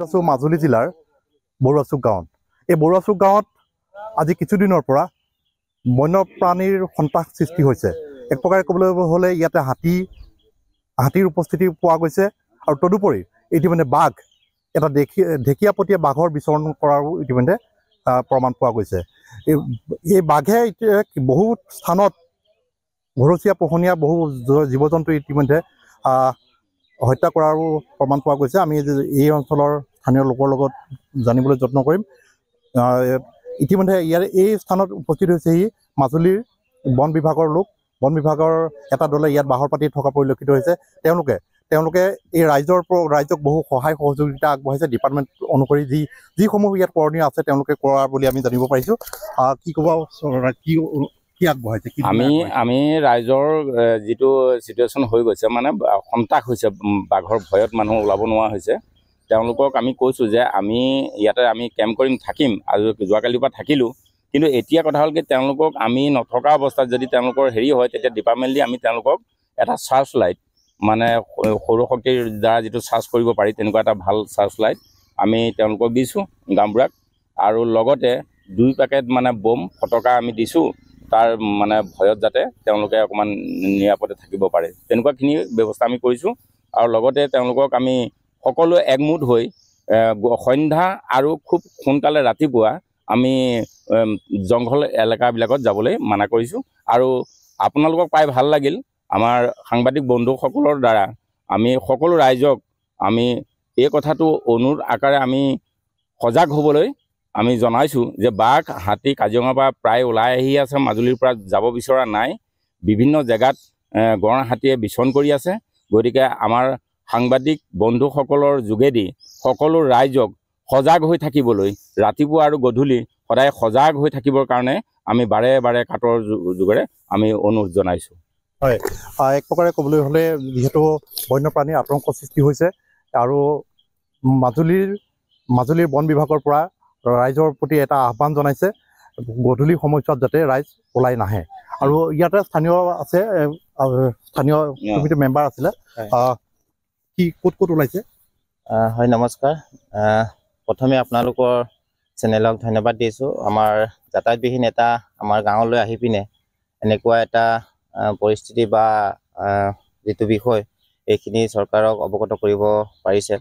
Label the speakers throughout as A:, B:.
A: আছো মাজুলী জিলাৰ বৰুৱাচুক গাঁৱত। এই বৰুৱাচুক গাঁৱত আজি কিছুদিনৰ পৰা বন্যপ্ৰাণীৰ সন্ত্ৰাস সৃষ্টি হৈছে। এক প্ৰকাৰে ক'বলৈ হ'লে ইয়াতে হাতীৰ উপস্থিতি পোৱা গৈছে আৰু তদুপৰি ইতিমধ্যে বাঘ এটা ঢেকীয়াপতীয়া বাঘৰ বিচৰণ কৰাৰো ইতিমধ্যে প্ৰমাণ পোৱা গৈছে। এই বাঘে বহু স্থানত ঘৰচীয়া পোহনীয়া বহু জীৱ জন্তু ইতিমধ্যে হত্যা কৰাৰো প্ৰমাণ পোৱা গৈছে। আমি এই অঞ্চলৰ স্থানীয় লোকৰ লগত জানিবলৈ যত্ন কৰিম। ইতিমধ্যে ইয়াৰ এই স্থানত উপস্থিত হৈছেহি মাজুলীৰ বন বিভাগৰ লোক। বন বিভাগৰ এটা দলে ইয়াত বাহৰ পাতি থকা পৰিলক্ষিত হৈছে। তেওঁলোকে এই ৰাইজক বহু সহায় সহযোগিতা আগবঢ়াইছে। ডিপাৰ্টমেণ্ট অনুসৰি যিসমূহ ইয়াত কৰণীয় আছে তেওঁলোকে কৰা বুলি আমি জানিব পাৰিছোঁ। কি ক'ব, কি আগবঢ়াইছে?
B: আমি ৰাইজৰ যিটো চিটুৱেশ্যন হৈ গৈছে, মানে সন্ত্ৰাস হৈছে, বাঘৰ ভয়ত মানুহ ওলাব নোৱাৰা হৈছে। তেওঁলোকক আমি কৈছোঁ যে আমি ইয়াতে কেম্প কৰিম, থাকিম, আৰু যোৱাকালিৰ পৰা থাকিলোঁ। কিন্তু এতিয়া কথা হ'ল কি, তেওঁলোকক আমি নথকা অৱস্থাত যদি তেওঁলোকৰ হেৰি হয়, তেতিয়া ডিপাৰ্টমেণ্টলি আমি তেওঁলোকক এটা চাৰ্চ লাইট, মানে সৌৰশক্তিৰ দ্বাৰা যিটো চাৰ্জ কৰিব পাৰি, তেনেকুৱা এটা ভাল চাৰ্চ লাইট আমি তেওঁলোকক দিছোঁ গাঁওবুঢ়াক। আৰু লগতে 2 পেকেট মানে বম ফটকা আমি দিছোঁ, তাৰ মানে ভয়ত যাতে তেওঁলোকে অকণমান নিৰাপদে থাকিব পাৰে, তেনেকুৱাখিনি ব্যৱস্থা আমি কৰিছোঁ। আৰু লগতে তেওঁলোকক আমি সকলো একমুঠ হৈ সন্ধ্যা আৰু খুব সোনকালে ৰাতিপুৱা আমি জংঘল এলেকাবিলাকত যাবলৈ মানা কৰিছোঁ। আৰু আপোনালোকক পাই ভাল লাগিল, আমাৰ সাংবাদিক বন্ধুসকলৰ দ্বাৰা আমি সকলো ৰাইজক আমি এই কথাটো অনুৰোধ আকাৰে আমি সজাগ হ'বলৈ আমি জনাইছোঁ যে বাঘ, হাতী কাজিৰঙাৰ পৰা প্ৰায় ওলাই আহি আছে, মাজুলীৰ পৰা যাব বিচৰা নাই। বিভিন্ন জেগাত গঁড় হাতীয়ে বিচৰণ কৰি আছে। গতিকে আমাৰ সাংবাদিক বন্ধুসকলৰ যোগেদি সকলো ৰাইজক সজাগ হৈ থাকিবলৈ, ৰাতিপুৱা আৰু গধূলি সদায় সজাগ হৈ থাকিবৰ কাৰণে আমি বাৰে বাৰে কাটৰ যোগেৰে আমি অনুৰোধ জনাইছোঁ।
A: হয়, এক প্ৰকাৰে ক'বলৈ হ'লে যিহেতু বন্যপ্ৰাণীৰ আতংক সৃষ্টি হৈছে আৰু মাজুলীৰ বন বিভাগৰ পৰা ৰাইজৰ প্ৰতি এটা আহ্বান জনাইছে, গধূলি সময়ছোৱাত যাতে ৰাইজ ওলাই নাহে। আৰু ইয়াতে স্থানীয় কমিটি মেম্বাৰ আছিলে, কি ক'ত ওলাইছে?
C: হয়, নমস্কাৰ। প্ৰথমে আপোনালোকৰ চেনেলক ধন্যবাদ দিছোঁ। আমাৰ যাতায়াতবিহীন এটা আমাৰ গাঁৱলৈ আহি পিনে এনেকুৱা এটা পৰিস্থিতি বা যিটো বিষয়, এইখিনি চৰকাৰক অৱগত কৰিব পাৰিছে।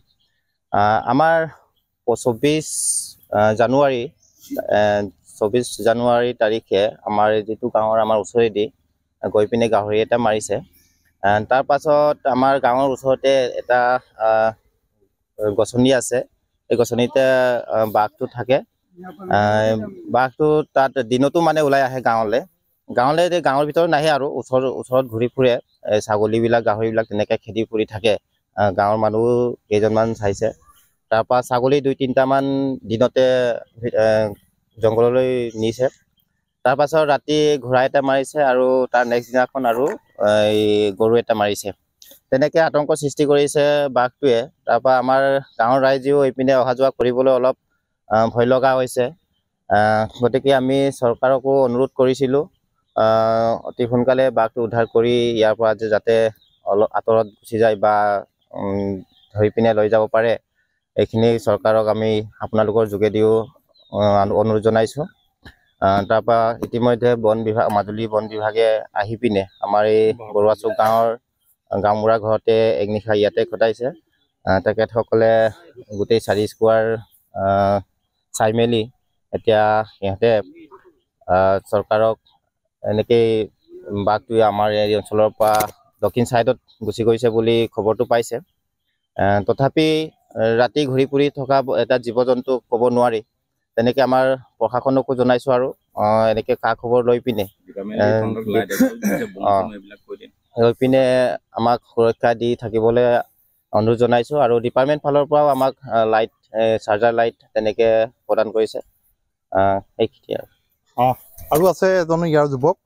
C: আমাৰ 24 জানুৱাৰী তাৰিখে আমাৰ যিটো গাঁৱৰ আমাৰ ওচৰেদি গৈ পিনে গাহৰি এটা মাৰিছে। তাৰ পাছত আমাৰ গাঁৱৰ ওচৰতে এটা গছনি আছে, এই গছনিতে বাঘটো থাকে। বাঘটো তাত দিনতো মানে ওলাই আহে গাঁৱলৈ গাঁৱৰ ভিতৰত নাহে আৰু ওচৰত ঘূৰি ফুৰে। ছাগলীবিলাক, গাহৰিবিলাক তেনেকৈ খেদি ফুৰি থাকে। গাঁৱৰ মানুহ কেইজনমান চাইছে। তাৰপৰা ছাগলী 2-3টামান দিনতে জংঘললৈ নিছে। তাৰপাছত ৰাতি ঘোঁৰা এটা মাৰিছে আৰু তাৰ নেক্সট দিনাখন আৰু এই গৰু এটা মাৰিছে। তেনেকৈ আতংক সৃষ্টি কৰিছে বাঘটোৱে। তাৰপৰা আমাৰ গাঁৱৰ ৰাইজেও এইপিনে অহা যোৱা কৰিবলৈ অলপ ভয় লগা হৈছে। গতিকে আমি চৰকাৰকো অনুৰোধ কৰিছিলোঁ অতি সোনকালে বাঘটো উদ্ধাৰ কৰি ইয়াৰ পৰা যাতে অলপ আঁতৰত গুচি যায় বা ধৰি পিনে লৈ যাব পাৰে, এইখিনি চৰকাৰক আমি আপোনালোকৰ যোগেদিও অনুৰোধ জনাইছোঁ। তাৰপৰা ইতিমধ্যে মাজুলী বন বিভাগে আহি পিনে আমাৰ এই বৰুৱাচুক গাঁৱৰ গাঁওবুঢ়া ঘৰতে একনিশা ইয়াতে কটাইছে। তেখেতসকলে গোটেই 4 স্কোৱাৰ চাই মেলি এতিয়া সিহঁতে চৰকাৰক এনেকেই বাঘটোৱে আমাৰ এই অঞ্চলৰ পৰা দক্ষিণ ছাইডত গুচি গৈছে বুলি খবৰটো পাইছে। তথাপি ৰাতি ঘূৰি ফুৰি থকা এটা জীৱ জন্তু ক'ব নোৱাৰি। তেনেকৈ আমাৰ প্ৰশাসনকো জনাইছোঁ আৰু এনেকৈ খা খবৰ লৈ পিনে আমাক সুৰক্ষা দি থাকিবলৈ অনুৰোধ জনাইছোঁ। আৰু ডিপাৰ্টমেণ্ট ফালৰ পৰাও আমাক লাইট, চাৰ্জাৰ লাইট তেনেকৈ প্ৰদান কৰিছে। সেইখিনি
A: আৰু আছে এজন ইয়াৰ যুৱক,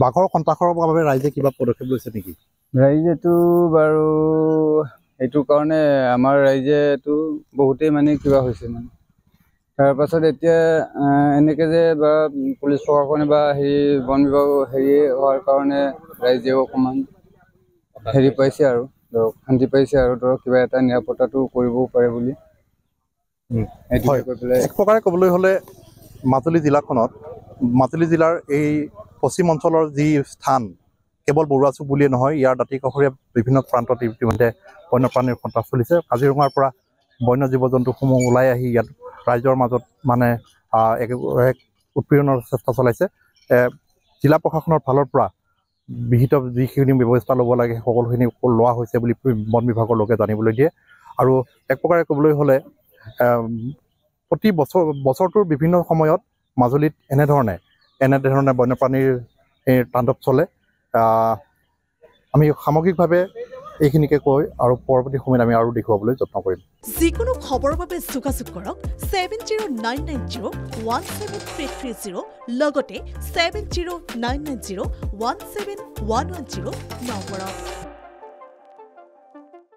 A: বাঘৰ সন্ত্ৰাসৰ বাবে ৰাইজে কিবা পদক্ষেপ লৈছে নেকি?
D: ৰাইজেতো বাৰু এইটো কাৰণে আমাৰ ৰাইজেতো বহুতেই মানে কিবা হৈছে মানে। তাৰপাছত এতিয়া এনেকৈ যে বা পুলিচ প্ৰশাসনে বা বন বিভাগ হোৱাৰ কাৰণে ৰাইজেও অকণমান পাইছে আৰু ধৰক শান্তি পাইছে আৰু ধৰক কিবা এটা নিৰাপত্তাটো কৰিবও পাৰে বুলি
A: হয়।
D: কৈ পেলাই
A: এক প্ৰকাৰে ক'বলৈ হ'লে মাজুলী জিলাৰ এই পশ্চিম অঞ্চলৰ যি স্থান কেৱল বৰুৱাচুক বুলিয়ে নহয়, ইয়াৰ দাঁতি কাষৰীয়া বিভিন্ন প্ৰান্তত ইতিমধ্যে বন্যপ্ৰাণীৰ সন্ত্ৰাস চলিছে। কাজিৰঙাৰ পৰা বন্য জীৱ জন্তুসমূহ ওলাই আহি ইয়াত ৰাইজৰ মাজত মানে এক উৎপীড়নৰ চেষ্টা চলাইছে। জিলা প্ৰশাসনৰ ফালৰ পৰা বিহিত যিখিনি ব্যৱস্থা ল'ব লাগে সকলোখিনি লোৱা হৈছে বুলি বন বিভাগৰ লোকে জানিবলৈ দিয়ে। আৰু এক প্ৰকাৰে ক'বলৈ হ'লে প্ৰতি বছৰটোৰ বিভিন্ন সময়ত মাজুলীত এনেধৰণে বন্যপ্ৰাণীৰ তাণ্ডৱ চলে। আমি সামগ্ৰিকভাৱে এইখিনিকে কৈ আৰু পৰৱৰ্তী সময়ত আমি আৰু দেখুৱাবলৈ যত্ন কৰিম।
E: যিকোনো খবৰৰ বাবে যোগাযোগ কৰক 7099017330 লগতে 7099017110 নম্বৰত।